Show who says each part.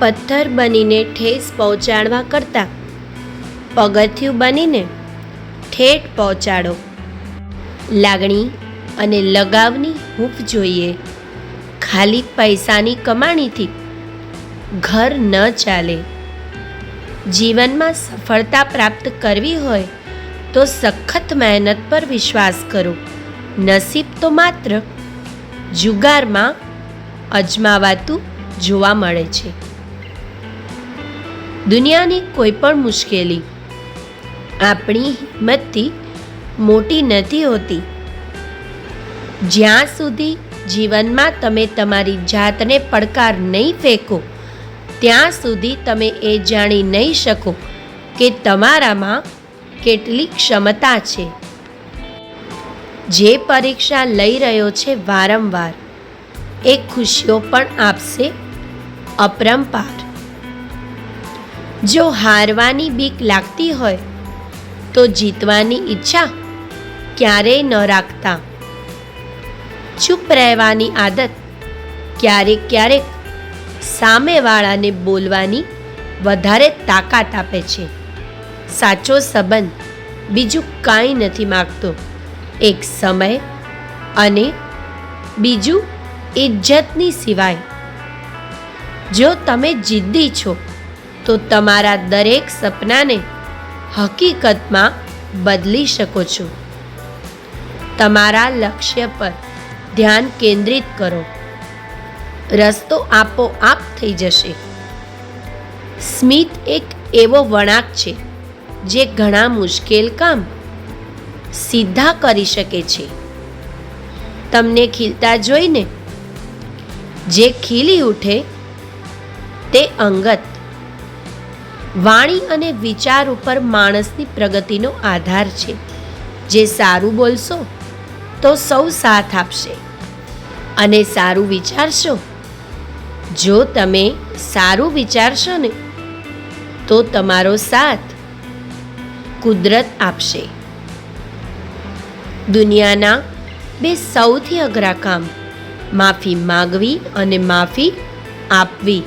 Speaker 1: પથ્થર બનીને ઠેસ પહોંચાડવા કરતાં પગથિયું બનીને ઠેઠ પહોંચાડો. લાગણી અને લગાવની હૂંફ જોઈએ. ખાલી પૈસાની કમાણીથી ઘર ન ચાલે. જીવનમાં સફળતા પ્રાપ્ત કરવી હોય તો સખત મહેનત પર વિશ્વાસ કરો. નસીબ તો માત્ર જુગારમાં અજમાવાતું જોવા મળે છે. દુનિયાની કોઈ પણ મુશ્કેલી આપણી હિંમતથી મોટી નથી હોતી. જ્યાં સુધી જીવનમાં તમે તમારી જાતને પડકાર નહીં ફેંકો ત્યાં સુધી તમે એ જાણી નહીં શકો કે તમારામાં કેટલી ક્ષમતા છે. જે પરીક્ષા લઈ રહ્યો છે વારંવાર એ ખુશીઓ પણ આપશે અપરંપાર. જો હારવાની બીક લાગતી હોય તો જીતવાની ઈચ્છા ક્યારેય ન રાખતા. ચૂપ રહેવાની આદત ક્યારેક ક્યારેક સામેવાળાને બોલવાની વધારે તાકાત આપે છે. સાચો સંબંધ બીજું કાંઈ નથી માગતો, એક સમય અને બીજું ઇજ્જતની સિવાય. જો તમે જિદ્દી છો તો તમારા દરેક સપનાને હકીકતમાં બદલી શકો છો. તમારા લક્ષ્ય પર ધ્યાન કેન્દ્રિત કરો. રસ્તો આપોઆપ થઈ જશે. સ્મિત એક એવો વળાંક છે જે ઘણા મુશ્કેલ કામ સીધા કરી શકે છે. તમને ખીલતા જોઈને જે ખીલી ઉઠે તે અંગત. વાણી અને વિચાર ઉપર માણસની પ્રગતિનો આધાર છે. જે સારું બોલશો તો સૌ સાથ આપશે અને સારું વિચારશો. જો તમે સારું વિચારશો ને તો તમારો સાથ કુદરત આપશે. દુનિયાના બે સૌથી અઘરા કામ માફી માગવી અને માફી આપવી.